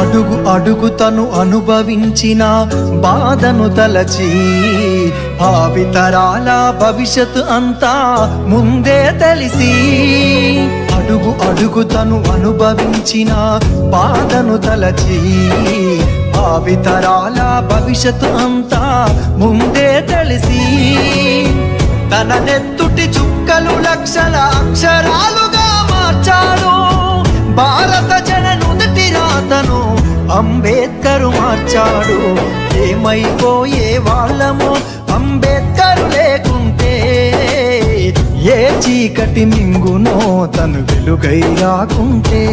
అడుగు అడుగు తను అనుభవించిన బాధను తలచి భావితరాల భవిష్యత్తు అంతా ముందే తెలిసి అడుగు అడుగు తను అనుభవించిన బాధను తలచి భావితరాల భవిష్యత్తు అంతా ముందే తెలిసి తన నెత్తుటి చుక్కలు లక్షల అక్షరాలుగా మార్చాడు భారత జన నుదుటి రాతను అంబేద్కర్ మార్చాడు. ఏమైపోయే వాళ్ళమో అంబేద్కర్ లేకుంటే, ఏ చీకటి మింగునో తను వెలుగై రాకుంటే.